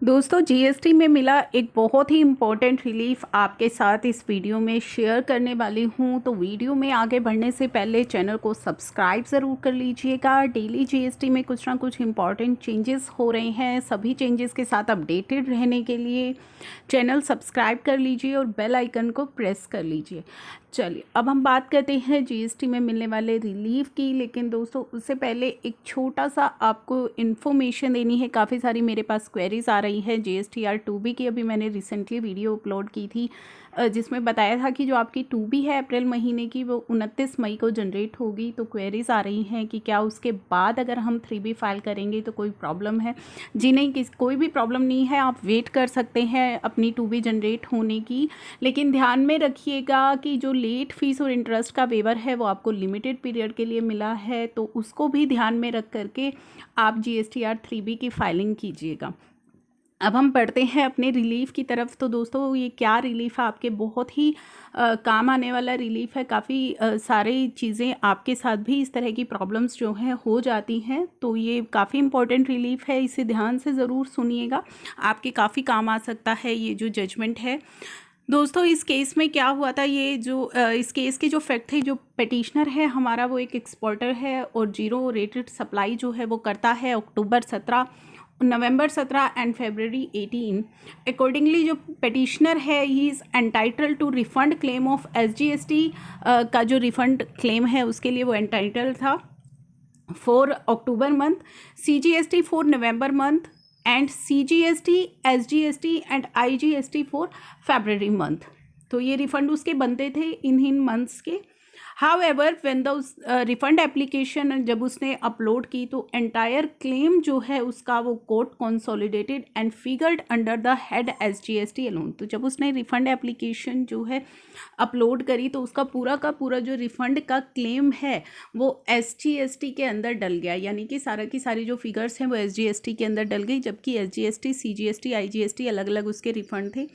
दोस्तों जीएसटी में मिला एक बहुत ही इम्पोर्टेंट रिलीफ आपके साथ इस वीडियो में शेयर करने वाली हूं। तो वीडियो में आगे बढ़ने से पहले चैनल को सब्सक्राइब ज़रूर कर लीजिएगा। डेली जीएसटी में कुछ ना कुछ इम्पॉर्टेंट चेंजेस हो रहे हैं। सभी चेंजेस के साथ अपडेटेड रहने के लिए चैनल सब्सक्राइब कर लीजिए और बेल आइकन को प्रेस कर लीजिए। चलिए अब हम बात करते हैं जीएसटी में मिलने वाले रिलीफ की। लेकिन दोस्तों उससे पहले एक छोटा सा आपको इन्फॉर्मेशन देनी है। काफ़ी सारी मेरे पास क्वेरीज आ रही है जीएसटीआर 2B की। अभी मैंने रिसेंटली वीडियो अपलोड की थी जिसमें बताया था कि जो आपकी 2B है अप्रैल महीने की वो 29 मई को जनरेट होगी। तो क्वेरीज आ रही हैं कि क्या उसके बाद अगर हम 3B फाइल करेंगे तो कोई प्रॉब्लम है। जी नहीं, कोई भी प्रॉब्लम नहीं है। आप वेट कर सकते हैं अपनी 2B जनरेट होने की। लेकिन ध्यान में रखिएगा कि जो लेट फीस और इंटरेस्ट का वेवर है वो आपको लिमिटेड पीरियड के लिए मिला है, तो उसको भी ध्यान में रख करके आप जीएसटीआर 3B की फाइलिंग कीजिएगा। अब हम बढ़ते हैं अपने रिलीफ की तरफ। तो दोस्तों ये क्या रिलीफ है, आपके बहुत ही काम आने वाला रिलीफ है। काफ़ी सारी चीज़ें आपके साथ भी इस तरह की प्रॉब्लम्स जो हैं हो जाती हैं, तो ये काफ़ी इंपॉर्टेंट रिलीफ है। इसे ध्यान से ज़रूर सुनिएगा, आपके काफ़ी काम आ सकता है ये जो जजमेंट है। दोस्तों इस केस में क्या हुआ था, ये जो इस केस के जो फैक्ट थे, जो पिटिशनर है हमारा वो एक एक्सपोर्टर है और जीरो रेटेड सप्लाई जो है वो करता है October 17, November 17 and February 18। Accordingly जो पिटिशनर है ही is entitle to refund claim of SGST का जो रिफंड क्लेम है उसके लिए वो एंटाइटल था for October month, CGST for November month and CGST, SGST and IGST for February month. तो ये रिफंड उसके बनते थे इन मंथ्स के। However when the refund application जब उसने अपलोड की तो एंटायर क्लेम जो है उसका वो court consolidated and figured under the head SGST alone. तो जब उसने रिफंड एप्लीकेशन जो है अपलोड करी तो उसका पूरा का पूरा जो रिफंड का क्लेम है वो एसजीएसटी के अंदर डल गया, यानी कि सारा की सारी जो फिगर्स हैं वो एसजीएसटी के अंदर डल गई, जबकि एसजीएसटी, सीजीएसटी, आईजीएसटी अलग अलग उसके रिफंड थे।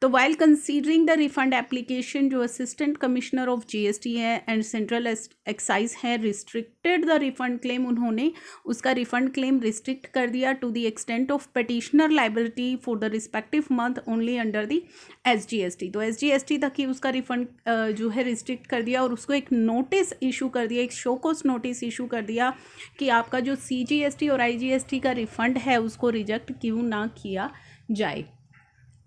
तो while considering the refund application जो असिस्टेंट कमिश्नर ऑफ जीएसटी है एंड सेंट्रल एक्साइज है रिस्ट्रिक्टेड द रिफंड क्लेम, उन्होंने उसका रिफंड क्लेम रिस्ट्रिक्ट कर दिया to the extent of petitioner liability for the respective month only under the SGST. तो SGST तक ही उसका रिफंड जो है रिस्ट्रिक्ट कर दिया और उसको एक नोटिस इशू कर दिया, एक शो कॉज नोटिस इशू कर दिया कि आपका जो सीजीएसटी और आईजीएसटी का रिफंड है उसको रिजेक्ट क्यों ना किया जाए,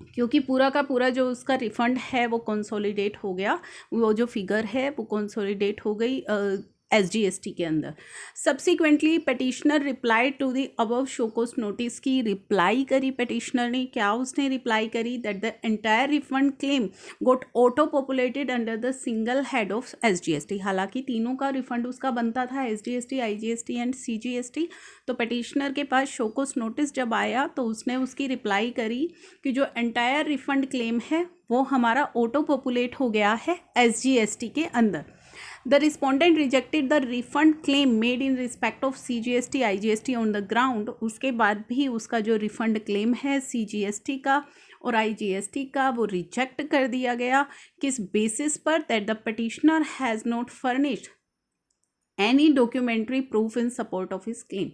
क्योंकि पूरा का पूरा जो उसका रिफंड है वो कंसोलिडेट हो गया, वो जो फिगर है वो कंसोलिडेट हो गई एसजीएसटी के अंदर। Subsequently petitioner reply to the above show cause notice की रिप्लाई करी पिटिशनर ने। क्या उसने रिप्लाई करी, that the entire refund claim got auto populated under the single head of SGST. हालांकि तीनों का रिफंड उसका बनता था, एसजीएसटी, आईजीएसटी एंड सीजीएसटी। तो पिटिशनर के पास शो कॉज नोटिस जब आया तो उसने उसकी रिप्लाई करी कि जो एंटायर रिफंड क्लेम है वो हमारा ऑटो पॉपुलेट हो गया है एसजीएसटी के अंदर। The respondent rejected the refund claim made in respect of CGST, IGST on the ground. उसके बाद भी उसका जो रिफंड क्लेम है सीजीएसटी का और आईजीएसटी का वो रिजेक्ट कर दिया गया। किस बेसिस पर, that the petitioner has not furnished any documentary proof in support of his claim,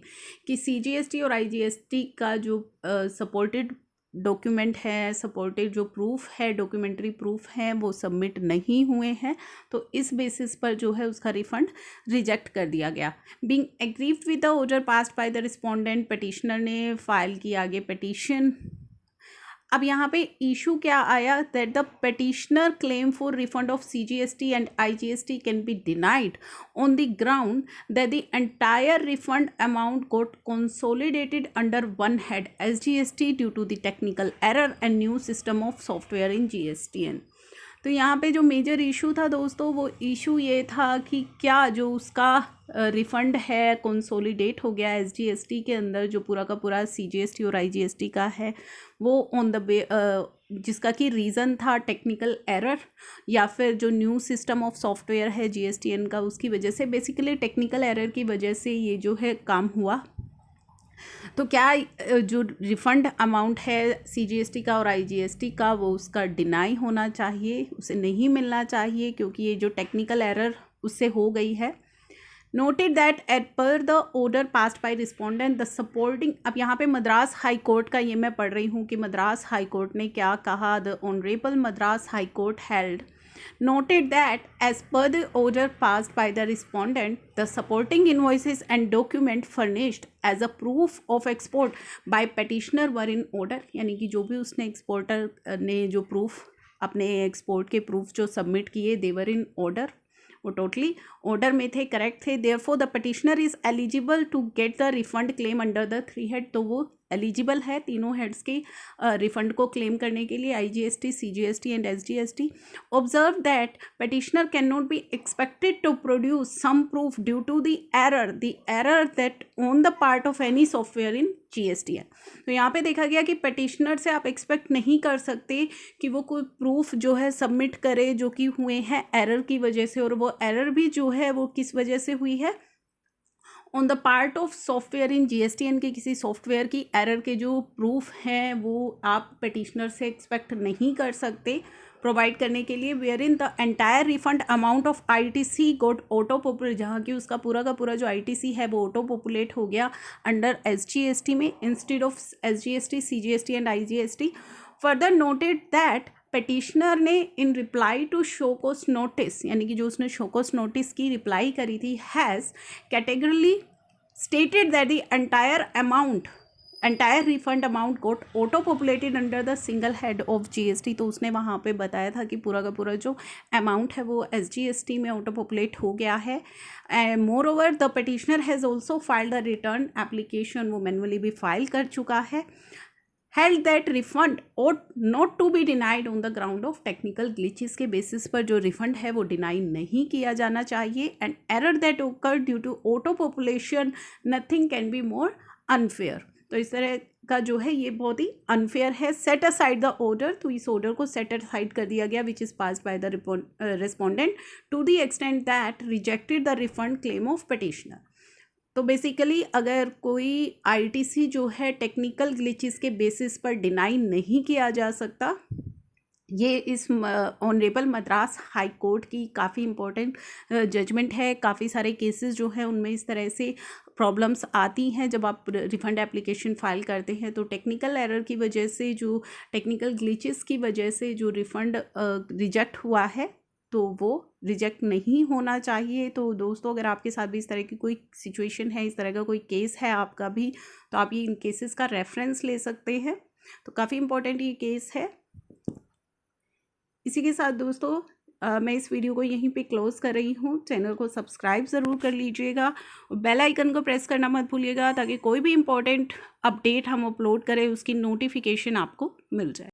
कि सीजीएसटी और आईजीएसटी का जो सपोर्टेड डॉक्यूमेंट है, सपोर्टेड जो प्रूफ है, डॉक्यूमेंट्री प्रूफ है वो सबमिट नहीं हुए हैं। तो इस बेसिस पर जो है उसका रिफंड रिजेक्ट कर दिया गया। Being aggrieved with the order passed by the respondent, petitioner ने फाइल किया आगे पिटिशन। अब यहाँ पे इशू क्या आया, that the petitioner claim for refund of CGST and IGST can be denied on the ground that the entire refund amount got consolidated under one head SGST due to the technical error and new system of software in GSTN. तो यहाँ पे जो major issue था दोस्तों, वो issue ये था कि क्या जो उसका रिफ़ंड है कंसोलिडेट हो गया एसजीएसटी के अंदर, जो पूरा का पूरा सीजीएसटी और आईजीएसटी का है वो ऑन द जिसका कि रीज़न था टेक्निकल एरर या फिर जो न्यू सिस्टम ऑफ सॉफ्टवेयर है जीएसटीएन का, उसकी वजह से, बेसिकली टेक्निकल एरर की वजह से ये जो है काम हुआ। तो क्या जो रिफ़ंड अमाउंट है सीजीएसटी का और आईजीएसटी का वो उसका डिनाई होना चाहिए, उसे नहीं मिलना चाहिए, क्योंकि ये जो टेक्निकल एरर उससे हो गई है। नोटेड दैट एट पर the order passed bye respondent the supporting, अब यहाँ पे मद्रास हाई कोर्ट का ये मैं पढ़ रही हूँ कि मद्रास हाई कोर्ट ने क्या कहा। The honourable Madras high court held noted that as per the order passed by the respondent, the supporting invoices and document furnished as a proof of export by petitioner were in order, यानी कि जो भी उसने exporter ने जो proof अपने export के proof जो सबमिट किए दे वर इन ऑर्डर, वो टोटली ऑर्डर में थे, करेक्ट थे। Therefore the petitioner is eligible to get the refund claim under the 3 head, तो वो एलिजिबल है तीनों हेड्स के रिफंड को क्लेम करने के लिए, IGST, CGST and SGST। Observe that petitioner can not be expected to produce some proof due to the error that on the part of any software in GSTN। तो यहाँ पे देखा गया कि petitioner से आप एक्सपेक्ट नहीं कर सकते कि वो कोई प्रूफ जो है सबमिट करे जो कि हुए हैं एरर की वजह से, और वो एरर भी जो है वो किस वजह से हुई है, on the part of software in GSTN के किसी सॉफ्टवेयर की एरर के जो प्रूफ हैं वो आप petitioner से एक्सपेक्ट नहीं कर सकते प्रोवाइड करने के लिए। Wherein the entire refund amount of ITC got auto populate, जहाँ की उसका पूरा का पूरा जो ITC है वो ऑटो पॉपुलेट हो गया अंडर SGST में instead of SGST, CGST and IGST। Further noted that petitioner ने in reply to show cause notice, यानी कि जो उसने शो कोस नोटिस की रिप्लाई करी थी, has categorically stated that the entire refund amount got auto populated under the single head of GST। तो उसने वहाँ पे बताया था कि पूरा का पूरा जो अमाउंट है वो SGST में ऑटो पॉपुलेट हो गया है। More over the petitioner has also filed the return application, वो मैनुअली भी फाइल कर चुका है। held that refund ought not to be denied on the ground of technical glitches, के बेसिस पर जो रिफंड है वो डिनाई नहीं किया जाना चाहिए। And error that occurred due to auto population nothing can be more unfair, तो इस तरह का जो है ये बहुत ही अनफेयर है। सेट असाइड द ऑर्डर, तो इस ऑर्डर को सेट असाइड कर दिया गया which is passed by the respondent to the extent that rejected the refund claim of petitioner। तो बेसिकली अगर कोई ITC जो है टेक्निकल ग्लिचेस के बेसिस पर डिनाई नहीं किया जा सकता, ये इस ऑनरेबल मद्रास हाई कोर्ट की काफ़ी इम्पोर्टेंट जजमेंट है। काफ़ी सारे केसेस जो हैं उनमें इस तरह से प्रॉब्लम्स आती हैं जब आप रिफ़ंड एप्लीकेशन फ़ाइल करते हैं, तो टेक्निकल एरर की वजह से, जो टेक्निकल ग्लिचेस की वजह से जो रिफ़ंड रिजेक्ट हुआ है तो वो रिजेक्ट नहीं होना चाहिए। तो दोस्तों, अगर आपके साथ भी इस तरह की कोई सिचुएशन है, इस तरह का कोई केस है आपका भी, तो आप ये इन केसेस का रेफरेंस ले सकते हैं। तो काफ़ी इम्पोर्टेंट ये केस है। इसी के साथ दोस्तों मैं इस वीडियो को यहीं पे क्लोज़ कर रही हूँ। चैनल को सब्सक्राइब ज़रूर कर लीजिएगा और बेल आइकन को प्रेस करना मत भूलिएगा, ताकि कोई भी इम्पोर्टेंट अपडेट हम अपलोड करें उसकी नोटिफिकेशन आपको मिल जाए।